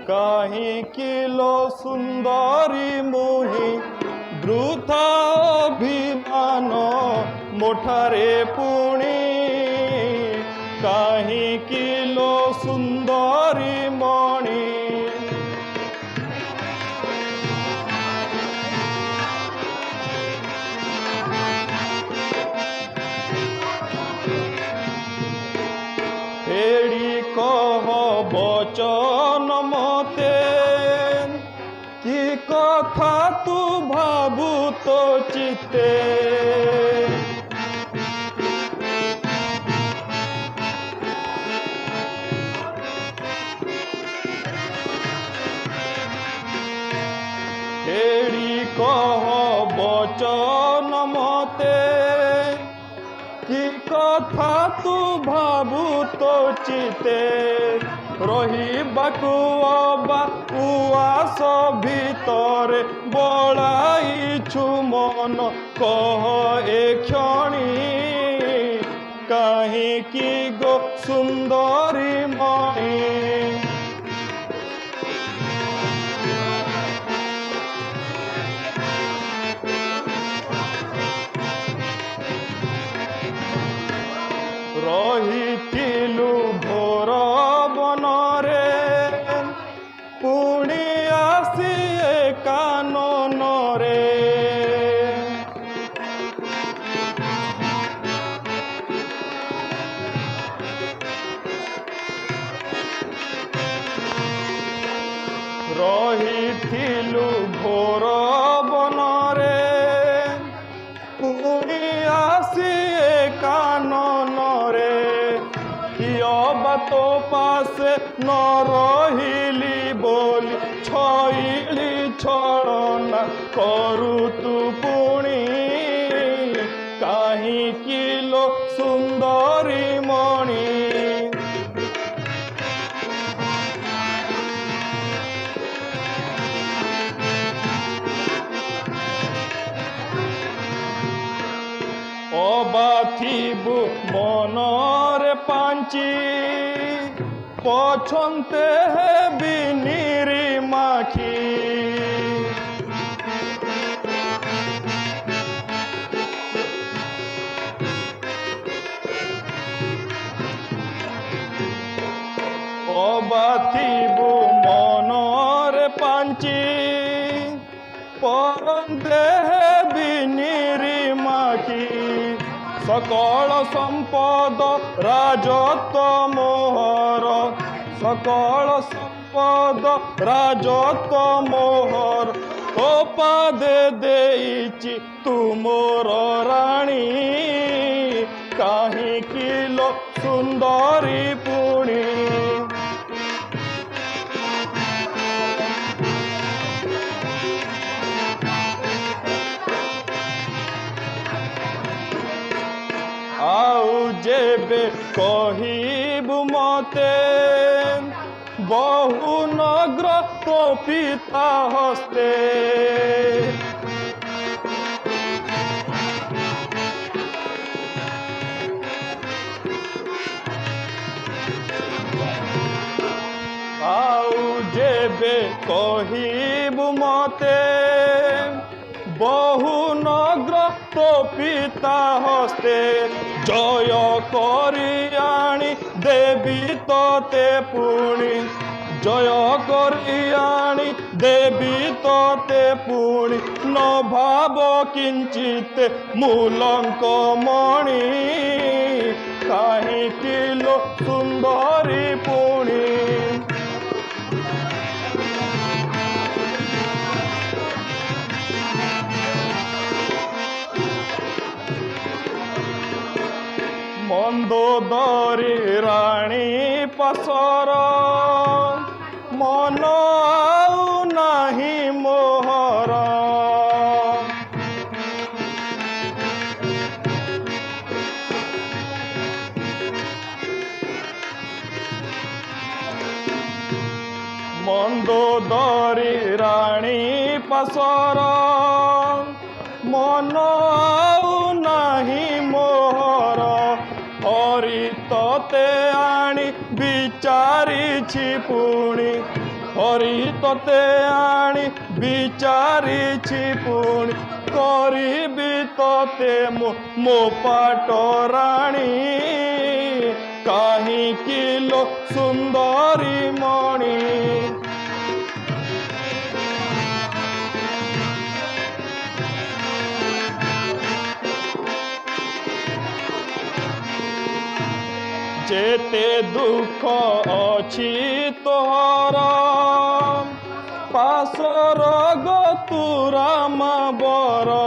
काहींकि लो सुंदरी मुहि वृथा अभिमान मोठारे पुणी काहींकि लो सुंदरी मणि फेड़ी कह बचन मते कि कथा तू भाबू तो चिते फेड़ी कह बचन मते कि कथा तू भाबू तो चिते रहिबाकु अबा उआस भितरे बळाइछु मन कह ए क्षणी काहींकि गो सुंदरी मणि रहिथिलु भोर बनरे पुणी आसी काननरे रहिथिलु भोर बनरे पुणी आसी काननरे किया तो पासे न रहिली बोली छइली छड़ना करू तू पुणी काहींकि लो सुंदरी मणि अबाथिबु मनरे पांची पछन्ते हेबि निरिमाखी अबाथिबु मनरे पांची परन्ते हेबि निरिमाखी सकल संपद राजत्व मोहर सकल संपद राजत्व मोहर तो पादे देइछि तू मोर राणी काहींकि लो सुंदरी पुणी आउ जेबे कहिबु मते बहु नग्र तो पिता हस्ते आउ जेबे कहिबु मते बहु नग्र तो पिता हस्ते जय करी आनी देवी तोते पुणी जय करी आनी देवी तोते पुणी न भाव किंचित मूलंक मणि काहींकि लो सुंदरी पुणी मंदोदरी राणी पसर मन आउ नाही मोहर मंदोदरी राणी पसर मन आउ नाही मोहर हरि तोते आनी विचारिछि पुणी হরি তোতে আনি বিচারিছি পুଣି କରିବି ତତେ ମୋ ପାଟରାଣୀ କାହିଁକି ଲୋ ସୁନ୍ଦରୀ ମଣି ଯେତେ ଦୁଃଖ ଅଛି ତୋର ପାଶର ଗତୁରାମ ବର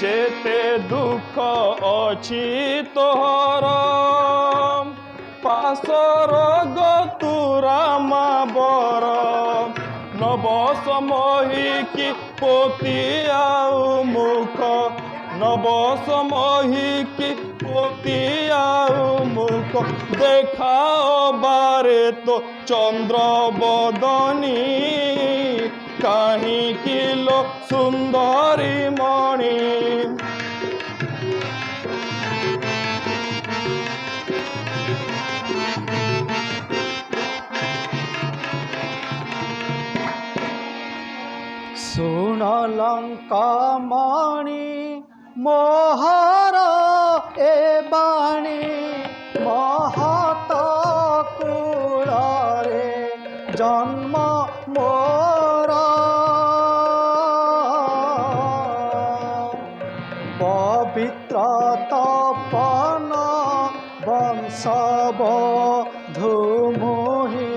ଯେତେ ଦୁଃଖ ଅଛି ତୋର ପାଶର ଗତୁରାମ ବର ନବ ସମହିକି ପୋତି ଆଉ ମୁଖ ନବ ସମହିକି ପୋତି ଆଉ ମୁଖ ଦେଖାଅ ବାରେ ତ ଚନ୍ଦ୍ର ବଦନୀ କାହିଁକି ଲୋ ସୁନ୍ଦରୀ ମଣି ଶୁଣ ଲଙ୍କାମଣି ମୋହର ଏ ବାଣୀ ମହତ କୂଳରେ ଜନ୍ମ ମୋର ପବିତ୍ର ତପନ ବଂଶବଧୂ ମୁହିଁ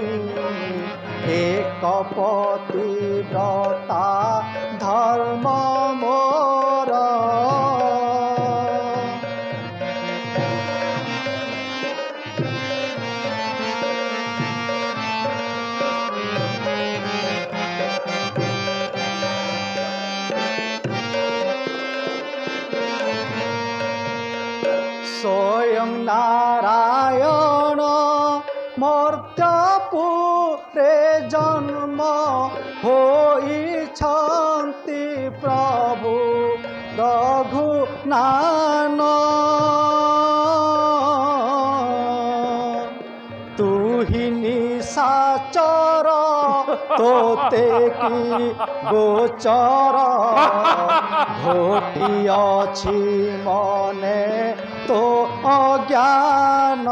ଏକ ପତିବ୍ରତା ଧର୍ମ ମୋର ସ୍ୱୟଂ ନାରାୟଣ ମର୍ତ୍ତ୍ୟପୁରେ ଜନ୍ମ ହୋଇଛନ୍ତି ପ୍ରଭୁ ରଘୁନାନ ତୁହି ନିଶାଚର ତୋତେ କି ଗୋଚର ଘୋଟି ଅଛି ମନେ তো অজ্ঞান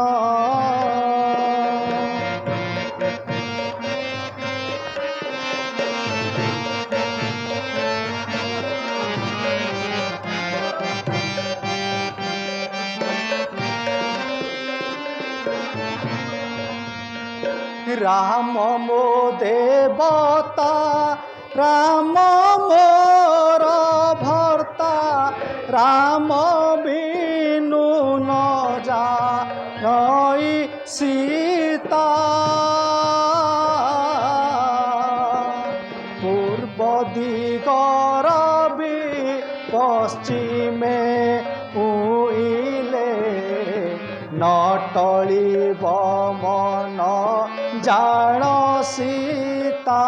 রাম মো দেবতা রাম মোর ভর্তা রাম বিনু ন যা নই সীতা পূর্ব দিগর বি পশ্চিমে উইলে নটলিব মন জাণ সীতা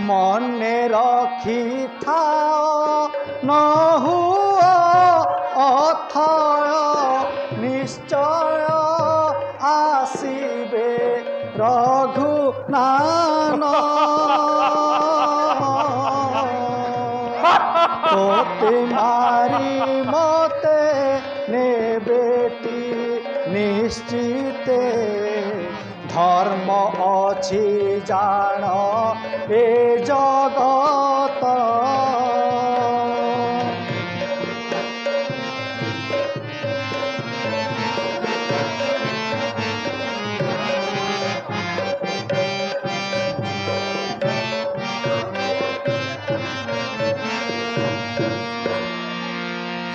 মনে রখিথাও নহুয় অথয় নিশ্চয় আসিবে রঘুনান তোতে মারি মতে নেবেটি নিশ্চিতে ধর্ম অছি জাণ এ জগত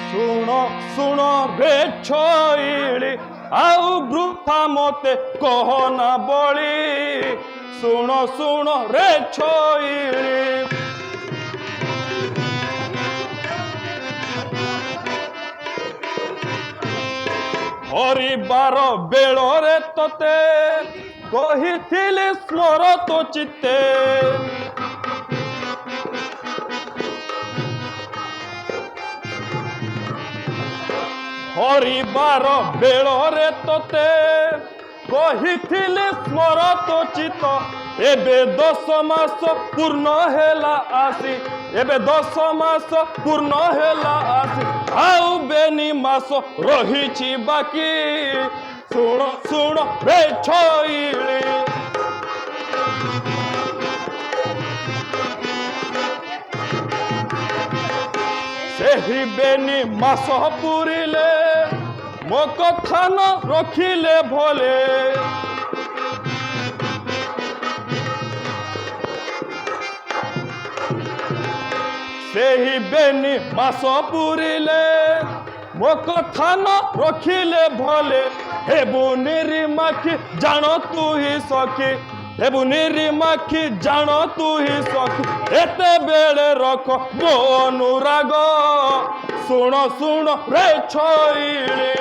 ଶୁଣ ଶୁଣ ରେ ଛଇଳି ଆଉ ବୃଥା ମତେ କହନା ବଳି ଶୁଣ ଶୁଣ ରେ ଛଇଳି ହରିବାର ବେଳରେ ତତେ କହିଥିଲି ସ୍ମର ତୋ ଚିତ୍ତେ ହରିବାର ବେଳରେ ତତେ କହିଥିଲି ସ୍ମର ତୋ ଚିତ୍ତ ଏବେ 10 ମାସ ପୂର୍ଣ୍ଣ ହେଲା ଆସି ଏବେ 10 ମାସ ପୂର୍ଣ୍ଣ ହେଲା ଆସି ଆଉ ବେନି ମାସ ରହିଛି ବାକି ଶୁଣ ଶୁଣ ରେ ଛଇଳି ସେହି ବେନି ମାସ ପୁରିଲେ ମୋ କଥା ନ ରଖିଲେ ଭଲେ ସେହି ବେନି ମାସ ପୁରିଲେ ମୋ କଥା ନ ରଖିଲେ ଭଲେ ହେବୁ ନିରିମାଖି ଜାଣ ତୁ ହି ସଖୀ ହେବୁ ନିରିମାଖି ଜାଣ ତୁ ହି ସଖୀ ଏତେବେଳେ ରଖ ମୋ ଅନୁରାଗ ଶୁଣ ଶୁଣ ରେ ଛଇଳି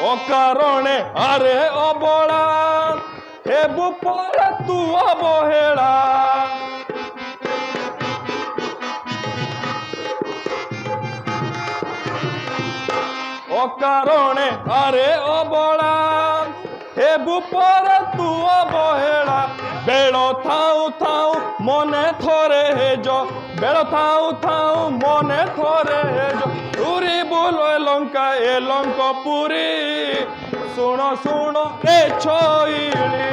ଅକାରଣେ ଆରେ ଅବଳା ହେବୁ ପରେ ତୁ ଅବହେଳା ଅକାରଣେ ଆରେ ଅବଳା ହେବୁ ପରେ ତୁ ଅବହେଳା ବେଳ ଥାଉ ଥାଉ ମନେ ଥରେ ହେଜ ବେଳ ଥାଉ ଥାଉ ମନେ ଥରେ ହେଜ ପୁରୀ ବୁଲ ଲଙ୍କା ଏ ଲଙ୍କ ପୁରୀ ଶୁଣ ଶୁଣ ଏ ଛଇଳି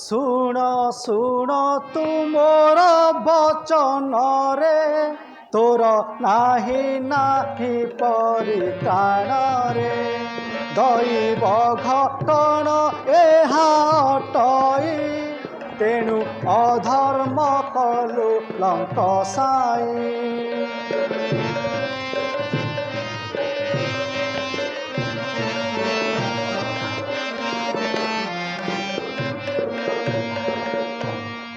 ଶୁଣ ଶୁଣ ତୁମର ବଚନରେ ତୋର ନାହିଁ ନାହିଁ ପରିତ୍ରାଣରେ ଦୈବ ଘଟଣ ଏହା ଅଟଇ ତେଣୁ ଅଧର୍ମ କଲୁ ଲଙ୍କ ସାଇ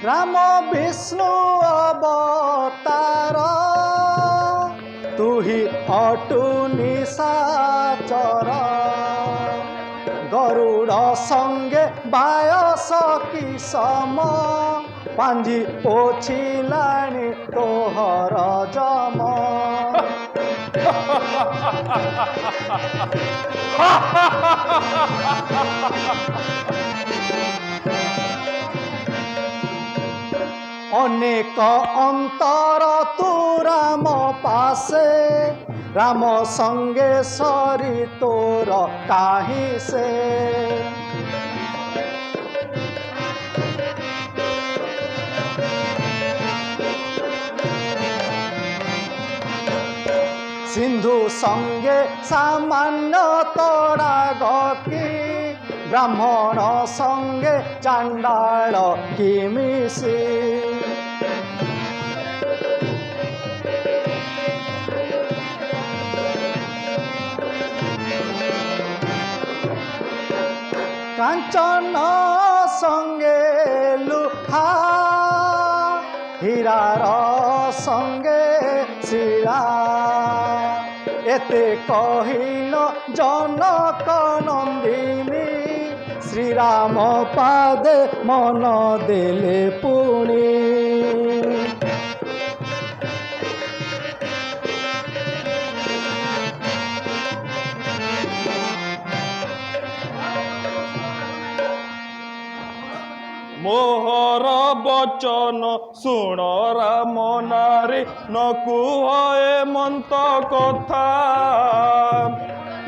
राम विष्णु अवतार तू ही अटु निशाचर गरुड़ संगे बायस की सम पांजी पोछिलाणी तोहर जम अनेक अंतर तू राम पासे राम संगे सरी तोर काहि से सिंधु संगे सामान्य तोड़ा गकी ब्राह्मण संगे चांडाल किमिसी कांचन संगे लुहा हीरार संगे शिला एते कहिल जनक नंदिनी श्रीराम पादे मन देले पुणी मोहर बचन सुण राम नारी न कुह मंत कथा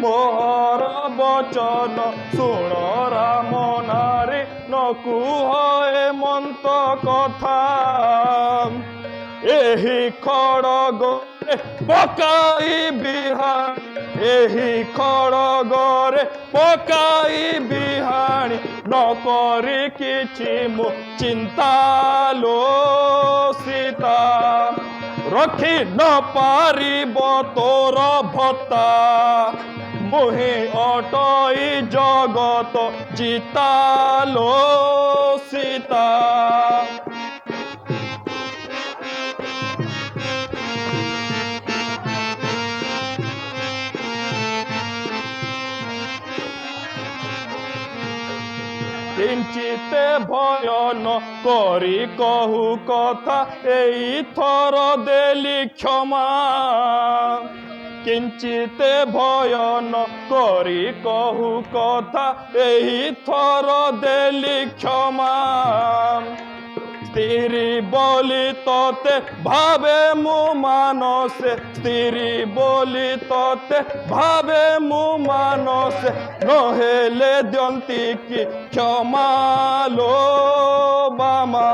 मोहर बचन सुण राम नारी न कुह मंत कथा एही खड़ग पकाई बिहार एही खड़गरे पकाई बिहाणी न करी किछि मु चिंता लो सीता ରଖି ନ ପାରିବ ତୋର ଭତ୍ତା ମୁହିଁ ଅଟଇ ଜଗତ ଚିତାଲୋ ସୀତା। কিঞ্চিতে ভয় ন করি কহু কথা এইথর দেলি ক্ষমা কিঞ্চিতে ভয় ন করি কহু কথা এইথর দেলি ক্ষমা স্ত্রী বলি তোতে ভাবে মু মানসে স্ত্রী বলি তোতে ভাবে মু মানসে নহেলে দিয়ন্তি কি ক্ষমা লো বামা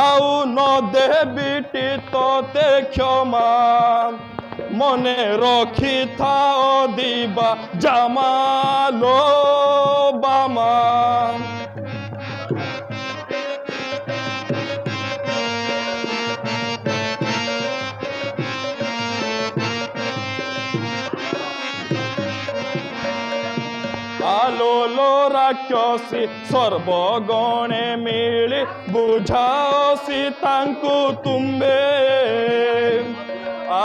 আউ ন দেবিটি তোতে ক্ষমা মনে রখিথাও দিবা জামা লো বামা। আলোলো রাক্ষসী সর্বগণে মিলি বুঝাও সীতাঙ্কু তুম্বে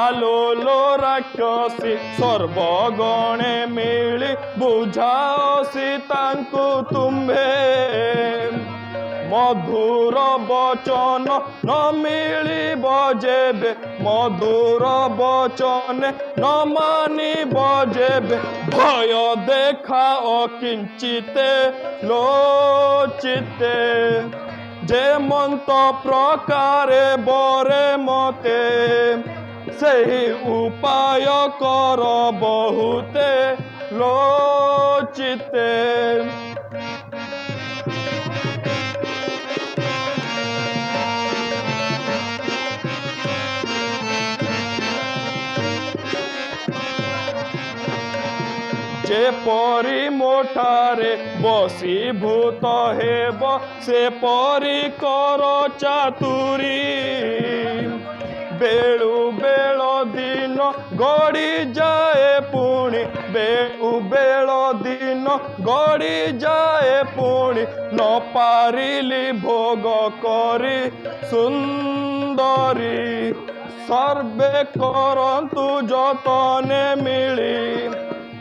আলোলো রাক্ষসী সর্বগণে মিলি বুঝাও সীতাঙ্কু তুম্বে মধুর বচন ন মিলিব যেবে মধুর বচনে ন মানিব যেবে ভয় দেখা অকিঞ্চিতে লোচিতে যে মন্ত প্রকারে বরে মতে সেই উপায় কর বহুতে লোচিতে। যে পরি মোঠারে বশীভূত হেব সে পরি কর চাতুরী বেଳୁ ବେଳ ଦିନ ଗଡ଼ି ଯାଏ ପୁଣି ବେଳୁ ବେଳ ଦିନ ଗଡ଼ି ଯାଏ ପୁଣି ନ ପାରିଲି ଭୋଗ କରି ସୁନ୍ଦରୀ ସର୍ବେ କରନ୍ତୁ ଯତନେ ମିଳି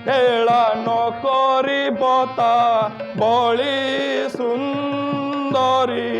হেলা ন করিব তা বলি সুন্দরী।